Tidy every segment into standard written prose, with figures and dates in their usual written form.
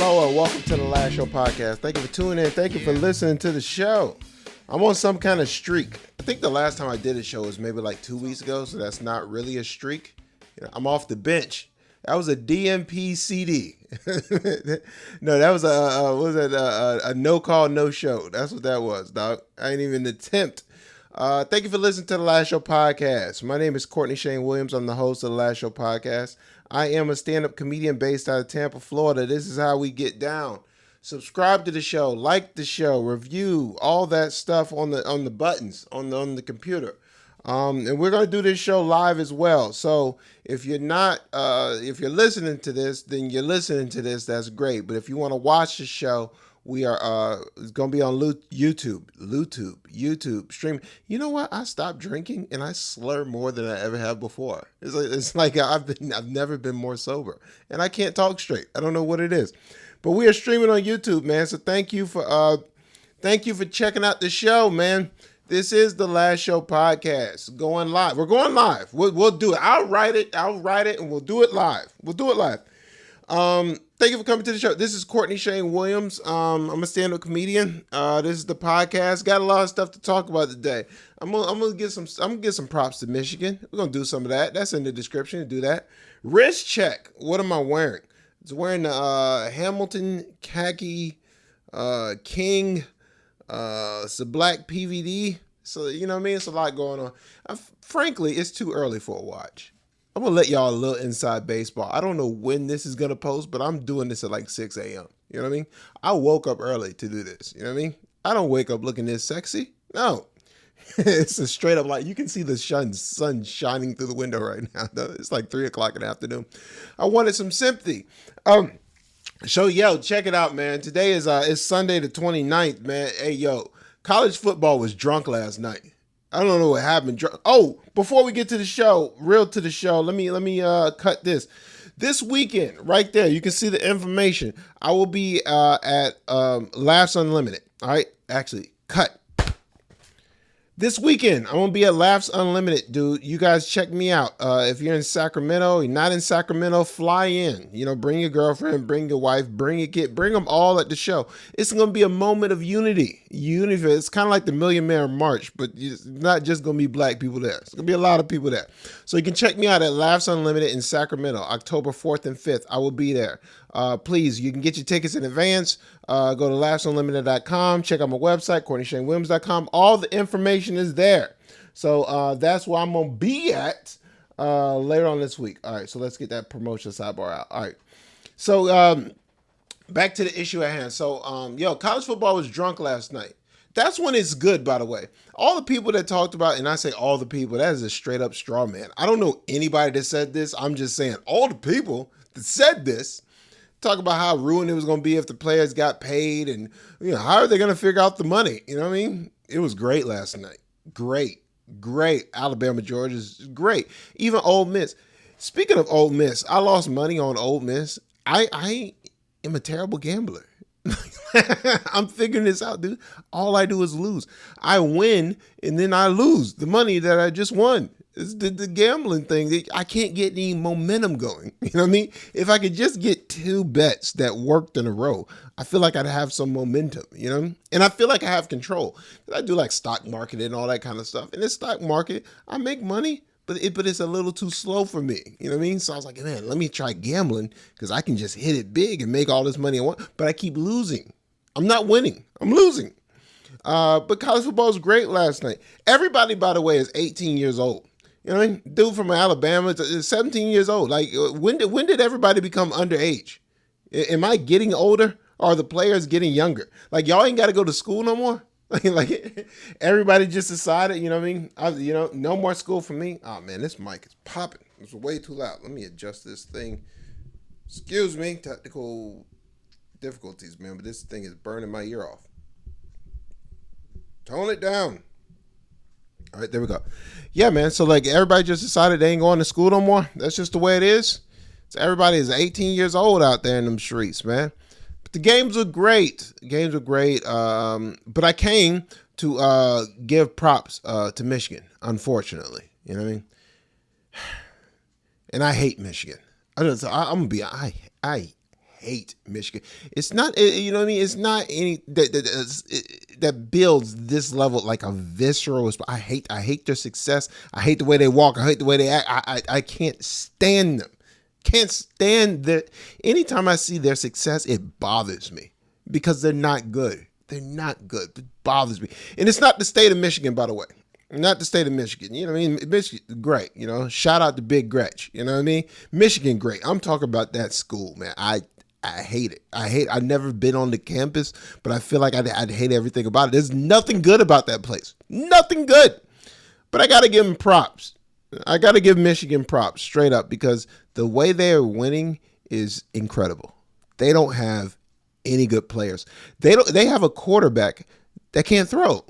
Hello and welcome to the Last Show podcast. Thank you for tuning in. Thank you for listening to the show. I'm on some kind of streak. I think the last time I did a show was maybe like 2 weeks ago, so that's not really a streak. I'm off the bench. That was a DMP CD. No, that was a no call, no show. That's what that was, dog. I ain't even attempt. Thank you for listening to the Last Show podcast. My name is Kortney Shane Williams. I'm the host of the Last Show podcast. I am a stand-up comedian based out of Tampa, Florida. This is how we get down. Subscribe to the show, like the show, review, all that stuff on the buttons on the computer. And we're gonna do this show live as well. So if you're listening to this, then you're listening to this. That's great. But if you want to watch the show, we are it's gonna be on YouTube stream. You know what? I stopped drinking and I slur more than I ever have before. It's like I've never been more sober, and I can't talk straight. I don't know what it is, but we are streaming on YouTube, man. So thank you for checking out the show, man. This is the Last Show podcast going live. We're going live. We'll do it. I'll write it, and we'll do it live. Thank you for coming to the show. This is Kortney Shane Williams. I'm a stand-up comedian. This is the podcast. Got a lot of stuff to talk about today. I'm gonna get some props to Michigan. We're gonna do some of that. That's in the description. Do that. Wrist check. What am I wearing? It's wearing the Hamilton khaki King. It's a black PVD. So you know what I mean. It's a lot going on. Frankly, it's too early for a watch. I'm going to let y'all a little inside baseball. I don't know when this is going to post, but I'm doing this at like 6 a.m. You know what I mean? I woke up early to do this. You know what I mean? I don't wake up looking this sexy. No. It's a straight up light. You can see the sun shining through the window right now. It's like 3 o'clock in the afternoon. I wanted some sympathy. Check it out, man. Today is Sunday the 29th, man. Hey, yo, college football was drunk last night. I don't know what happened. Oh, before we get to the show, let me cut this. This weekend, right there, you can see the information. I will be at Laughs Unlimited. All right, actually, cut. This weekend, I'm going to be at Laughs Unlimited, dude. You guys check me out. If you're in Sacramento, you're not in Sacramento, fly in. You know, bring your girlfriend, bring your wife, bring your kid, bring them all at the show. It's going to be a moment of unity. It's kind of like the Million Man March, but it's not just going to be black people there. It's going to be a lot of people there. So you can check me out at Laughs Unlimited in Sacramento, October 4th and 5th. I will be there. Please, you can get your tickets in advance. Go to laughsunlimited.com. Check out my website, KortneyShaneWilliams.com. All the information is there. So that's where I'm going to be at later on this week. All right, so let's get that promotion sidebar out. All right. So back to the issue at hand. So, college football was drunk last night. That's when it's good, by the way. All the people that talked about, and I say all the people, that is a straight up straw man. I don't know anybody that said this. I'm just saying all the people that said this talk about how ruined it was going to be if the players got paid, and how are they going to figure out the money? You know what I mean? It was great last night. Great. Alabama, Georgia's great. Even Ole Miss. Speaking of Ole Miss, I lost money on Ole Miss. I am a terrible gambler. I'm figuring this out, dude. All I do is lose. I win and then I lose the money that I just won. It's the gambling thing. I can't get any momentum going. You know what I mean? If I could just get 2 bets that worked in a row, I feel like I'd have some momentum, you know? And I feel like I have control. I do like stock market and all that kind of stuff. In this stock market, I make money, but it's a little too slow for me. You know what I mean? So I was like, man, let me try gambling because I can just hit it big and make all this money I want. But I keep losing. I'm not winning. I'm losing. But college football was great last night. Everybody, by the way, is 18 years old. You know what I mean? Dude from Alabama is 17 years old. Like, when did everybody become underage? Am I getting older, or are the players getting younger? Like, y'all ain't got to go to school no more? Like, everybody just decided, you know what I mean? No more school for me. Oh, man, this mic is popping. It's way too loud. Let me adjust this thing. Excuse me, technical difficulties, man, but this thing is burning my ear off. Tone it down. All right, there we go. Yeah, man. So like everybody just decided they ain't going to school no more. That's just the way it is. So everybody is 18 years old out there in them streets, man. But the games were great. But I came to give props to Michigan, unfortunately. You know what I mean? And I hate Michigan. I hate Michigan. It's not, you know what I mean? It's not any that builds this level like a visceral. I hate their success. I hate the way they walk. I hate the way they act. I can't stand them. Can't stand that. Anytime I see their success, it bothers me because they're not good. They're not good. It bothers me. And it's not the state of Michigan, by the way. Not the state of Michigan. You know what I mean? Michigan, great. You know, shout out to Big Gretch. You know what I mean? Michigan, great. I'm talking about that school, man. I hate it. I've never been on the campus, but I feel like I'd hate everything about it. There's nothing good about that place. Nothing good. But I got to give them props. I got to give Michigan props straight up because the way they are winning is incredible. They don't have any good players. They have a quarterback that can't throw.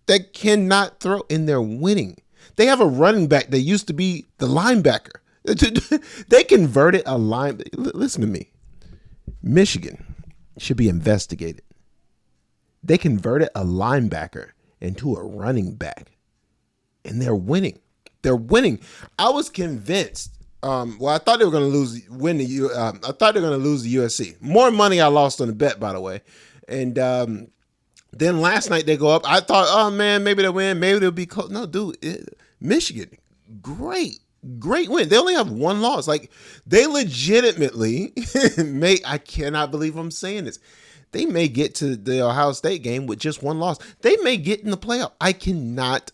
That cannot throw, and they're winning. They have a running back that used to be the linebacker. They converted a line. Listen to me. Michigan should be investigated. They converted a linebacker into a running back, and they're winning. They're winning. I was convinced. I thought they were going to lose the USC. More money I lost on the bet, by the way, and then last night they go up. I thought, oh man, maybe they'll win. Maybe they'll be close. No, dude, Michigan, great win. They only have one loss. Like they legitimately I cannot believe I'm saying this. They may get to the Ohio State game with just one loss. They may get in the playoff. I cannot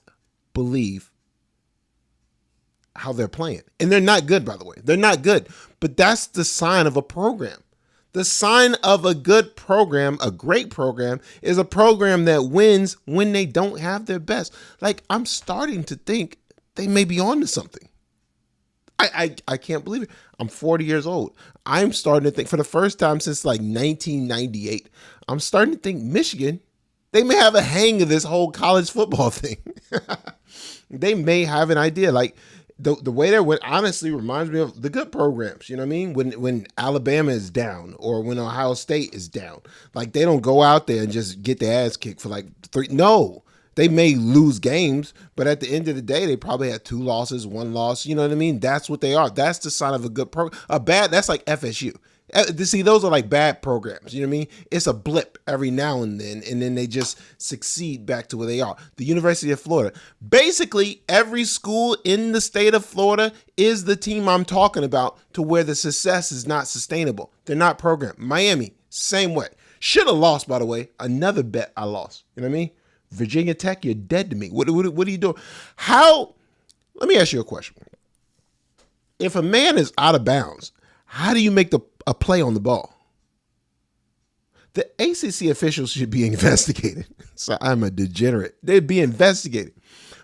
believe how they're playing. And they're not good, by the way. They're not good. But that's the sign of a program. The sign of a good program, a great program, is a program that wins when they don't have their best. Like, I'm starting to think they may be on to something. I can't believe it. I'm 40 years old. I'm starting to think, for the first time since like 1998, I'm starting to think Michigan, they may have a hang of this whole college football thing. They may have an idea. Like, the way they went honestly reminds me of the good programs. You know what I mean? When Alabama is down or when Ohio State is down, like they don't go out there and just get their ass kicked for like 3. No, they may lose games, but at the end of the day, they probably had 2 losses, 1 loss. You know what I mean? That's what they are. That's the sign of a good program. That's like FSU. See, those are like bad programs. You know what I mean? It's a blip every now and then they just succeed back to where they are. The University of Florida. Basically, every school in the state of Florida is the team I'm talking about to where the success is not sustainable. They're not programmed. Miami, same way. Should have lost, by the way. Another bet I lost. You know what I mean? Virginia Tech, you're dead to me. What are you doing? Let me ask you a question. If a man is out of bounds, how do you make a play on the ball? The ACC officials should be investigated. So I'm a degenerate. They'd be investigated.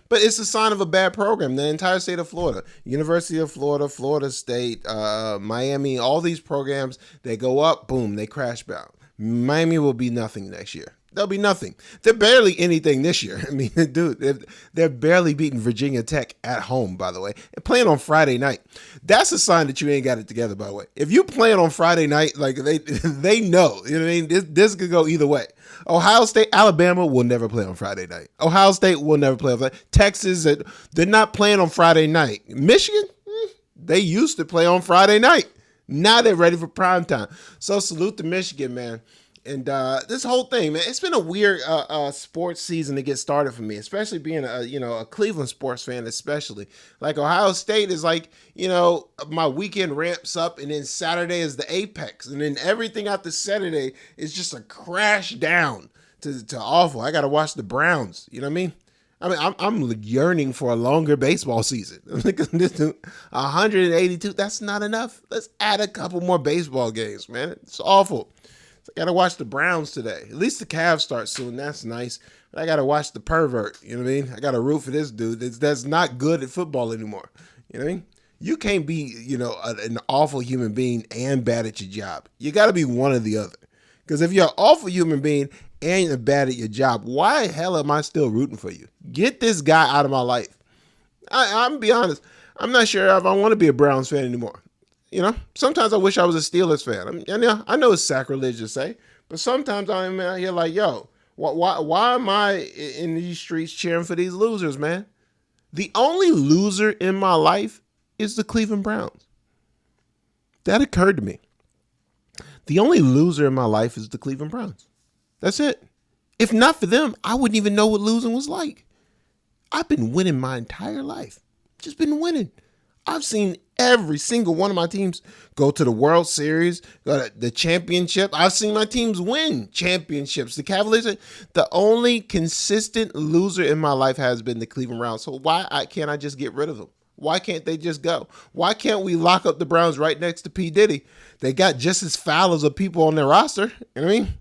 But it's a sign of a bad program. The entire state of Florida, University of Florida, Florida State, Miami, all these programs, they go up, boom, they crash down. Miami will be nothing next year. They'll be nothing. They're barely anything this year. I mean, dude, they're barely beating Virginia Tech at home, by the way, and playing on Friday night. That's a sign that you ain't got it together, by the way. If you playing on Friday night, like they know, you know what I mean? This could go either way. Ohio State, Alabama will never play on Friday night. Ohio State will never play on Friday. Texas, they're not playing on Friday night. Michigan, they used to play on Friday night. Now they're ready for prime time. So salute to Michigan, man. And this whole thing, man, it's been a weird sports season to get started for me, especially being a Cleveland sports fan, especially. Like Ohio State is like, my weekend ramps up and then Saturday is the apex. And then everything after Saturday is just a crash down to awful. I got to watch the Browns. You know what I mean? I'm yearning for a longer baseball season. 182, that's not enough. Let's add a couple more baseball games, man. It's awful. I got to watch the Browns today. At least the Cavs start soon. That's nice. But I got to watch the pervert. You know what I mean? I got to root for this dude that's not good at football anymore. You know what I mean? You can't be, an awful human being and bad at your job. You got to be one or the other. Because if you're an awful human being and you're bad at your job, why the hell am I still rooting for you? Get this guy out of my life. I'm going to be honest. I'm not sure if I want to be a Browns fan anymore. Sometimes I wish I was a Steelers fan. I know it's sacrilege to say, but sometimes I'm out here like, yo, why am I in these streets cheering for these losers, man? The only loser in my life is the Cleveland Browns. That occurred to me. The only loser in my life is the Cleveland Browns. That's it. If not for them, I wouldn't even know what losing was like. I've been winning my entire life. Just been winning. I've seen every single one of my teams go to the World Series, go to the championship. I've seen my teams win championships. The Cavaliers, the only consistent loser in my life has been the Cleveland Browns. So why can't I just get rid of them? Why can't they just go? Why can't we lock up the Browns right next to P. Diddy? They got just as foul as the people on their roster. You know what I mean?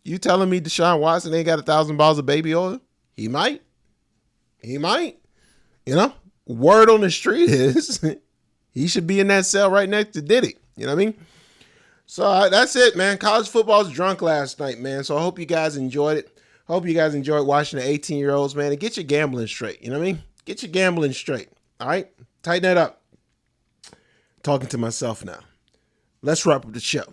You telling me Deshaun Watson ain't got 1,000 bottles of baby oil? He might. He might. You know? Word on the street is he should be in that cell right next to Diddy. You know what I mean? So that's it, man. College football was drunk last night, man. So I hope you guys enjoyed it. Hope you guys enjoyed watching the 18-year-olds, man. And get your gambling straight. You know what I mean? Get your gambling straight. All right? Tighten that up. Talking to myself now. Let's wrap up the show.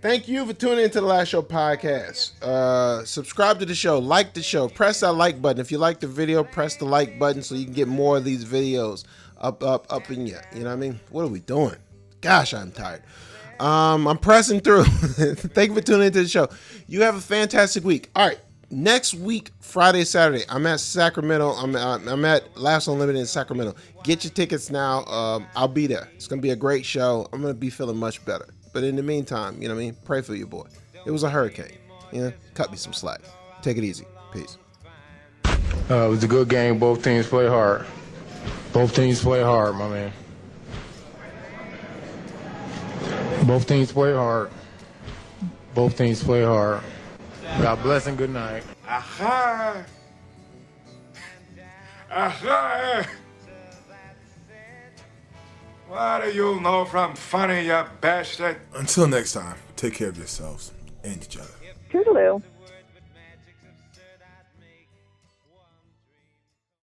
Thank you for tuning into the Last Show podcast. Subscribe to the show. Like the show. Press that like button. If you like the video, press the like button so you can get more of these videos up in you. You know what I mean? What are we doing? Gosh, I'm tired. I'm pressing through. Thank you for tuning into the show. You have a fantastic week. All right. Next week, Friday, Saturday, I'm at Sacramento. I'm at Laughs Unlimited in Sacramento. Get your tickets now. I'll be there. It's going to be a great show. I'm going to be feeling much better. But in the meantime, you know what I mean? Pray for your boy. It was a hurricane. You know, cut me some slack. Take it easy. Peace. It was a good game. Both teams play hard. Both teams play hard, my man. Both teams play hard. Both teams play hard. God bless and good night. Aha! Aha! What do you know from funny, you bastard? Until next time, take care of yourselves and each other. Toodaloo.